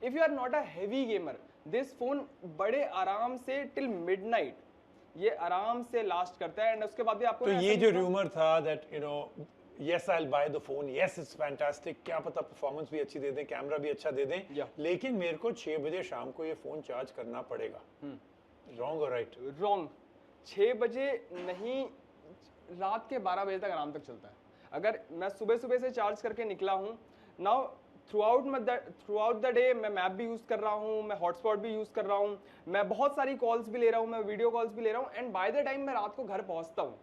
If you are not a heavy gamer, this phone बड़े आराम से टिल मिडनाइट ये आराम से लास्ट करता है। एंड उसके बाद भी आपको तो ये जो रूमर था that you know yes I'll buy the phone, yes it's fantastic, क्या पता परफॉर्मेंस भी अच्छी दे दें, कैमरा भी अच्छा दे दें, लेकिन मेरे को 6 बजे शाम को ये फोन चार्ज करना पड़ेगा। रॉन्ग और राइट? रॉन्ग। 6 बजे नहीं, रात के 12 बजे तक आराम तक चलता है। अगर मैं सुबह सुबह से चार्ज करके निकला हूँ, now through out the day मैं मैप भी यूज़ कर रहा हूँ, मैं हॉटस्पॉट भी यूज़ कर रहा हूँ, मैं बहुत सारी कॉल्स भी ले रहा हूँ, मैं वीडियो कॉल्स भी ले रहा हूँ, एंड बाय द टाइम मैं रात को घर पहुँचता हूँ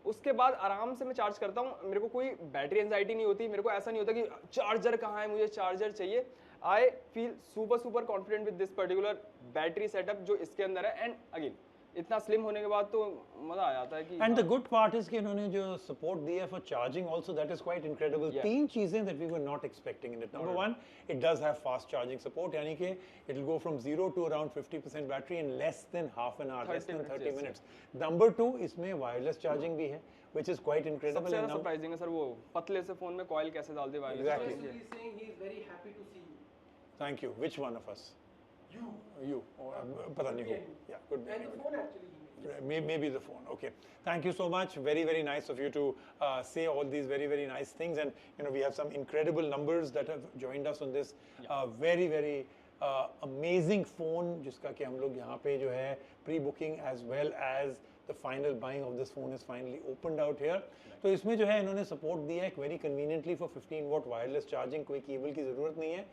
उसके बाद आराम से मैं चार्ज करता हूँ। मेरे को कोई बैटरी एंजाइटी नहीं होती, मेरे को ऐसा नहीं होता कि चार्जर कहाँ है, मुझे चार्जर चाहिए। I feel super confident with this particular battery setup जो इसके अंदर है। एंड अगेन इतना स्लिम होने के बाद तो मजा आ जाता है कि and the good part is कि इन्होंने जो सपोर्ट दिया है for charging also, that is quite incredible. तीन चीजें that we were not expecting in it. Number one, it does have fast charging support, यानी कि it will go from 0 to around 50% battery in less than half an hour, less than 30 minutes. Number two, इसमें wireless charging भी है, which is quite incredible. सबसे ज्यादा surprising है sir वो पतले से फोन में कॉइल कैसे डाल दे wireless. Exactly. He's saying he is very happy to see you. Thank you. Which one of us? You. Oh, पता नहीं हो. Yeah, could be. And the phone actually he made. Maybe the phone. Okay. Thank you so much. Very nice of you to say all these very nice things. And you know, we have some incredible numbers that have joined us on this very amazing phone, जिसका कि हम लोग यहाँ पे जो है pre-booking as well as the final buying of this phone is finally opened out here. तो इसमें जो है इन्होंने support दिया है very conveniently for 15 watt wireless charging, कोई केबल की ज़रूरत नहीं है,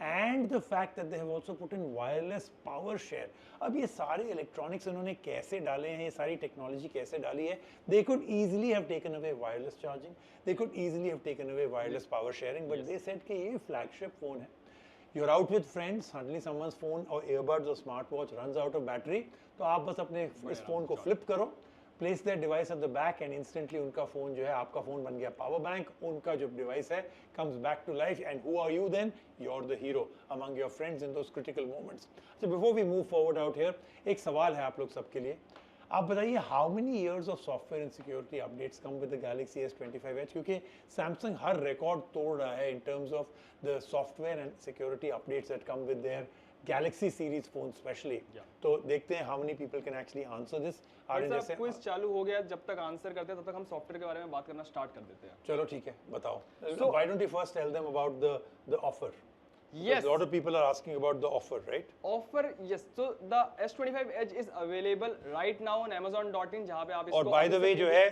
and the fact that they have also put in wireless power share. अब ये सारे electronics इन्होंने कैसे डाले हैं, ये सारी technology कैसे डाली है? They could easily have taken away wireless charging, they could easily have taken away wireless power sharing, but they said कि ये flagship phone है. You're out with friends, suddenly someone's phone or earbuds or smartwatch runs out of battery, तो आप बस अपने इस phone को flip करो, place their device at the back and instantly उनका फोन जो है आपका फोन बन गया power bank, उनका जो device है comes back to life, and who are you then? You're the hero among your friends in those critical moments. So before we move forward out here, एक सवाल है आप लोग सबके लिए, आप बताइए how many years of software and security updates come with the Galaxy S25 Edge, क्योंकि Samsung हर रिकॉर्ड तोड़ रहा है in terms of the software and security updates that come with their Galaxy series phone especially. तो देखते हैं how many people can actually answer this. जैसे quiz चालू हो गया, जब तक आंसर करते हैं तब तक हम सॉफ्टवेयर के बारे में बात करना स्टार्ट कर देते हैं। चलो ठीक है, बताओ। So why don't you first tell them about the offer? Yes. A lot of people are asking about the offer, right? Offer, yes. So the S25 Edge is available right now on Amazon.in, जहाँ पे आप इसको। और by the way जो है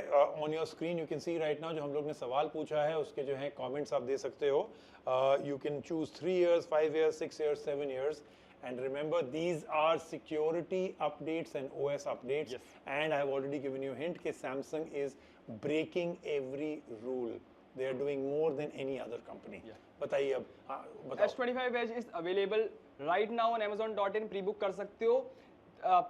on your screen you can see right now जो हम लोग ने सवाल पूछा है उसके जो है comments आप दे सकते हो. You can choose 3 years, 5 years, 6 years, 7 years. And remember, these are security updates and OS updates. Yes. And I have already given you a hint that Samsung is breaking every rule. They are doing more than any other company. बताइए अब, बताओ. S25 Edge is available right now on Amazon.in. Pre-book कर सकते हो.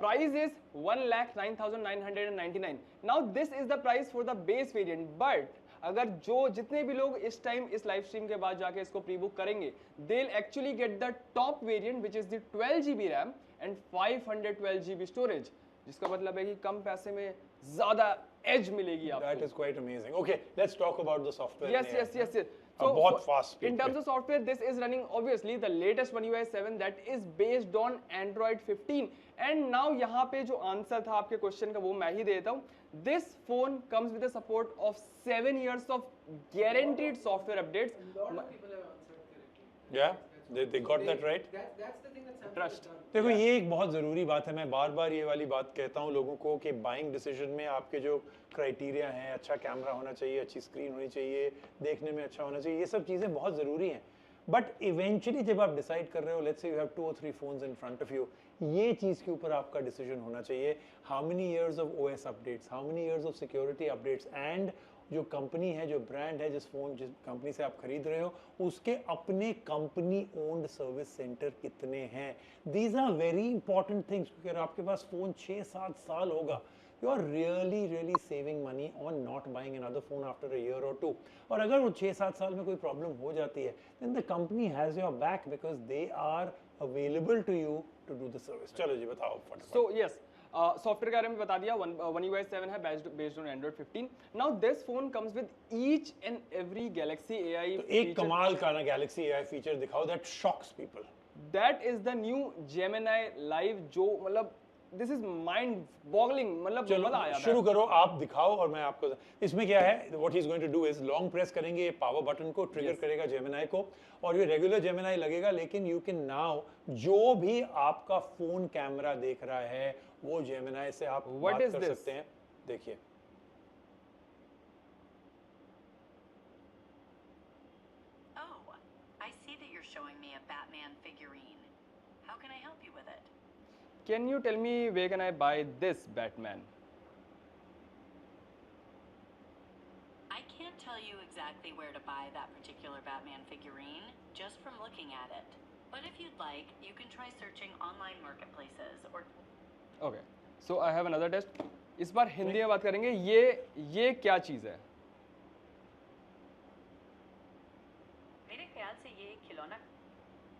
Price is 1,09,999. Now this is the price for the base variant. But अगर जितने भी लोग इस टाइम इस लाइव स्ट्रीम के बाद जाके इसको प्री बुक करेंगे, they'll actually get the top variant which is the 12GB RAM and 512GB storage, जिसका मतलब है कि कम पैसे में ज्यादा एज मिलेगी आपको. That is quite amazing. Okay, let's talk about the software. Yes. So बहुत fast speed in terms of software, this is running obviously the latest One UI 7 that is based on Android 15. And now यहाँ पे जो answer था आपके question का वो मैं ही देता हूँ. This phone comes with the support of 7 years of guaranteed software updates. A lot of people have answered correctly. Yeah, they got that right. That's the thing that Samsung Trust. has done. देखो ये एक बहुत ज़रूरी बात है, मैं बार ये वाली बात कहता हूँ लोगों को कि बाइंग डिसीजन में आपके जो क्राइटेरिया हैं, अच्छा कैमरा होना चाहिए, अच्छी स्क्रीन होनी चाहिए, देखने में अच्छा होना चाहिए, ये सब चीज़ें बहुत ज़रूरी हैं. बट इवेंचुअली जब आप डिसाइड कर रहे हो, let's say you have 2 or 3 phones in front of you, ये चीज़ के ऊपर आपका डिसीजन होना चाहिए. How many years of OS updates, how many years of security updates, and जो कंपनी है, जो ब्रांड है, जिस कंपनी से आप खरीद रहे हो, उसके अपने कंपनी ओन्ड सर्विस सेंटर कितने हैं. These are very important things, क्योंकि अगर आपके पास फ़ोन 6-7 साल होगा, you are really saving money on not buying another phone after a year or 2. और अगर वो 6-7 साल में कोई प्रॉब्लम हो जाती है, then the company has your back because they are available to you to do the service. चलो जी बताओ फटाफट. So yes, सॉफ्टवेयर के बारे में बता दिया. One UI 7 है based on Android 15. Now this phone comes with each and every Galaxy AI. तो एक कमाल का ना Galaxy AI फीचर दिखाओ that shocks people. That is the new Gemini live, जो मतलब दिस इज माइंड बॉगलिंग, मतलब चलो मजा आ जाता शुरू है। करो, आप दिखाओ और मैं आपको। इसमें क्या है, what he is going to do is long press करेंगे पावर बटन को, ट्रिगर Yes. करेगा जेमिनाई को, और ये रेगुलर जेमिनाई लगेगा, लेकिन यू कैन नाउ जो भी आपका फोन कैमरा देख रहा है वो जेमिनाई से आप What बात is कर this? सकते हैं। देखिए Oh, I see that you're showing me a Batman figurine. How can I help you with it? Can you tell me where can I buy this Batman? I can't tell you exactly where to buy that particular Batman figurine just from looking at it. But if you'd like, you can try searching online marketplaces or okay, so I have another test. इस बार हिंदी में बात करेंगे। ये क्या चीज़ है? मेरे ख्याल से ये एक खिलौना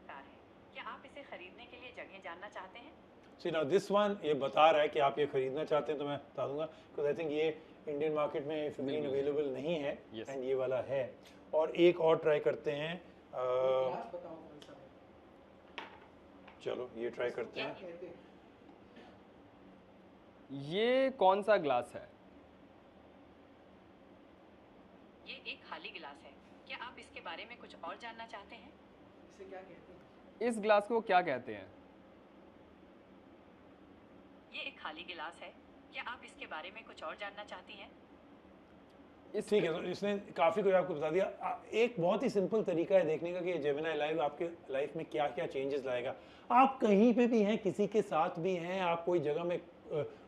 कार है। क्या आप इसे खरीदने के लिए जगह जानना चाहते हैं? सी नाउ दिस वन ये बता रहा है कि आप ये खरीदना चाहते हैं, तो मैं बता दूंगा, बिकॉज आई थिंक ये इंडियन मार्केट में फिगरीन अवेलेबल नहीं है, Yes. एंड ये वाला है। और एक और ट्राई करते हैं, क्लास बताओ कौन सा है। चलो ये ट्राई करते क्या हैं। कहते हैं? ये कौन सा ग्लास है? ये एक खाली गिलास है। क्या आप इसके बारे में कुछ और जानना चाहते हैं? इसे क्या कहते हैं? इस ग्लास को क्या कहते हैं? ये एक खाली गिलास है। क्या आप इसके बारे में कुछ और जानना चाहती हैं? ठीक है, तो इसने काफ़ी कुछ आपको बता दिया। एक बहुत ही सिंपल तरीका है देखने का कि ये जेमिनाई लाइव आपके लाइफ में क्या क्या चेंजेस लाएगा। आप कहीं पे भी हैं, किसी के साथ भी हैं, आप कोई जगह में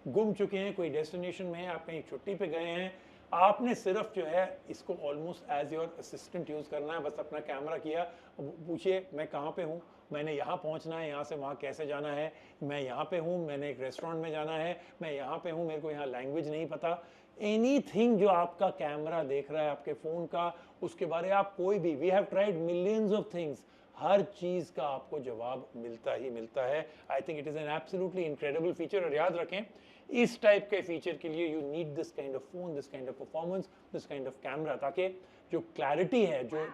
गुम चुके हैं, कोई डेस्टिनेशन में हैं, आप कहीं छुट्टी पे गए हैं, आपने सिर्फ जो है इसको almost as your assistant use करना है। बस अपना कैमरा किया, पूछिए मैं कहाँ पे हूँ, मैंने यहाँ पहुँचना है, यहाँ से वहाँ कैसे जाना है, मैं यहाँ पे हूँ, मैंने एक रेस्टोरेंट में जाना है, मैं यहाँ पे हूँ, मेरे को यहाँ लैंग्वेज नहीं पता। एनीथिंग जो आपका कैमरा देख रहा है आपके फ़ोन का, उसके बारे आप कोई भी, we have tried millions of things, हर चीज़ का आपको जवाब मिलता ही मिलता है। I think it is an absolutely incredible feature. और याद रखें, इस टाइप के फीचर के लिए you need this kind of phone, this kind of performance, this kind of camera, ताकि जो क्लैरिटी है जो Wow,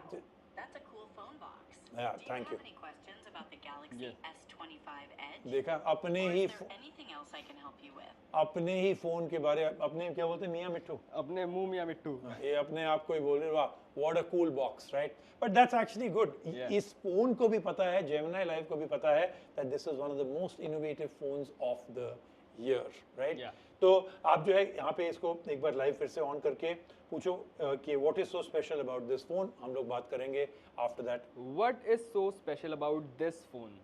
that's a cool phone box. Yeah, Do you thank have you. any questions about the Galaxy Yes. S25 Edge? देखा अपने Or he is there anything else I can help you with? अपने ही phone के बारे, अपने क्या बोलते हैं मियाँ मिट्टू, अपने मुंह मियाँ मिट्टू। ये अपने आप को ही बोल रहे हो, वाह what a cool box, right? But that's actually good. Yeah. इस फोन को भी पता है, जेमिनाई लाइव को भी पता है that this is one of the most innovative phones of the year, right? Yeah. तो आप जो है यहाँ पे इसको एक बार लाइव फिर से ऑन करके पूछो कि what is so special about this phone. हम लोग बात करेंगे after that. What is so special about this phone?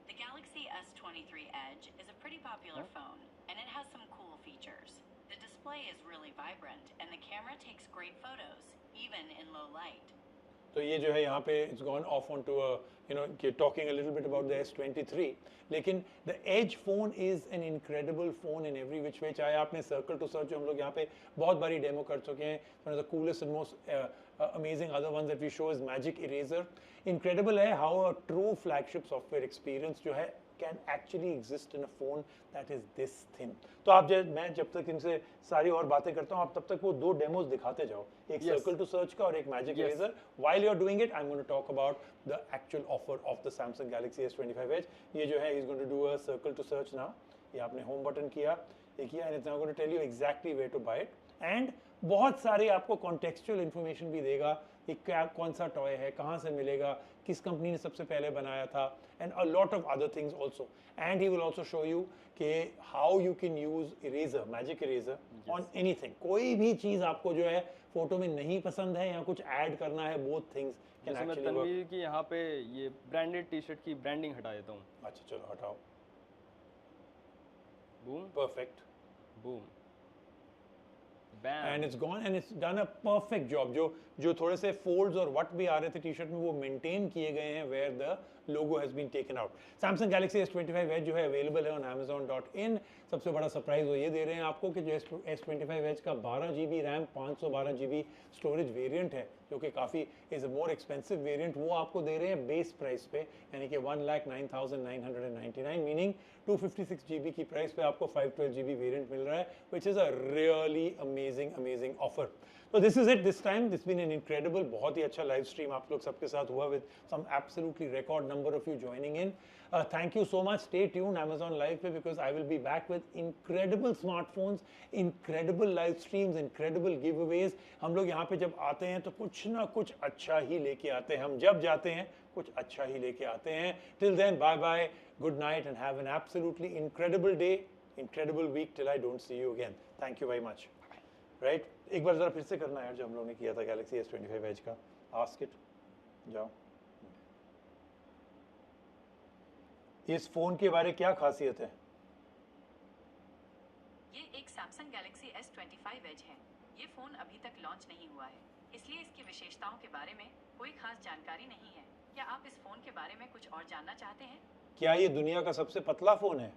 The Galaxy S23 Edge is a pretty popular phone, and it has some cool features. The display is really vibrant, and the camera takes great photos, even in low light. तो ये जो है यहाँ पे it's gone off on to talking a little bit about the S23, लेकिन the edge phone is an incredible phone in every which way. चाहे आपने circle to search, जो हम लोग यहाँ पे बहुत बारी डेमो कर चुके हैं, one of the coolest and most amazing other ones that we show is magic eraser. Incredible है how a true flagship software experience जो है can actually exist in a phone that is this thin. तो आप मैं जब तक इनसे सारी और बातें करता हूँ, आप तब तक वो दो डेमोज दिखाते जाओ, एक Yes. सर्कल टू सर्च का और एक magic Yes. Eraser. while you're doing it, I'm going to talk about the actual offer of the Samsung Galaxy S25 Edge. ये जो है is going to do a circle to search now. ये आपने home button किया, ये किया, and it's now going to tell you exactly where to buy it. And बहुत सारे आपको contextual information भी देगा कि क्या कौन सा टॉय है, कहाँ से मिलेगा, किस कंपनी ने सबसे पहले बनाया था, and a lot of other things also. And he will also show you कि how you can use eraser, magic eraser on anything. कोई भी चीज़ आपको जो है फोटो में नहीं पसंद है या कुछ ऐड करना है, बोथ थिंग्स कैन जैसे मैं एक्चुअली वर्क। तनवीर की यहाँ पे ये ब्रांडेड टी शर्ट की ब्रांडिंग हटा देता हूँ। अच्छा चलो हटाओ, boom perfect. Boom and it's gone and it's done a perfect job. जो थोड़े से फोल्ड्स और वट भी आ रहे थे टी शर्ट में, वो मेंटेन किए गए हैं where the logo has been taken out. Samsung Galaxy S25 Edge जो है अवेलेबल है ऑन Amazon.in। सबसे बड़ा सरप्राइज वो ये दे रहे हैं आपको कि जो S25 Edge का 12 GB RAM 512 GB storage variant है, जो कि काफ़ी is a more expensive variant, वो आपको दे रहे हैं बेस प्राइस पे, यानी कि 1,09,999, मीनिंग 256 GB की प्राइस पे आपको 512 GB वेरिएंट मिल रहा है, which is a really amazing offer. So this is it this time. It's been an incredible, बहुत ही अच्छा live stream आप लोग सबके साथ हुआ with some absolutely record number of you joining in. Thank you so much. Stay tuned Amazon Live पे because I will be back with incredible smartphones, incredible live streams, incredible giveaways. हम लोग यहाँ पे जब आते हैं तो कुछ ना कुछ अच्छा ही लेके आते हैं. हम जब जाते हैं कुछ अच्छा ही लेके आते हैं. Till then, bye bye, good night, and have an absolutely incredible day, incredible week till I don't see you again. Thank you very much. Right एक बार जरा फिर से करना है जो हम लोगों ने किया था गैलेक्सी S25 एज का. Ask it. जाओ. इस फोन के बारे क्या खासियत है? ये एक सैमसंग गैलेक्सी S25 एज है. ये फोन अभी तक लॉन्च नहीं हुआ है, इसलिए इसकी विशेषताओं के बारे में कोई खास जानकारी नहीं है. क्या आप इस फोन के बारे में कुछ और जानना चाहते हैं? क्या ये दुनिया का सबसे पतला फोन है?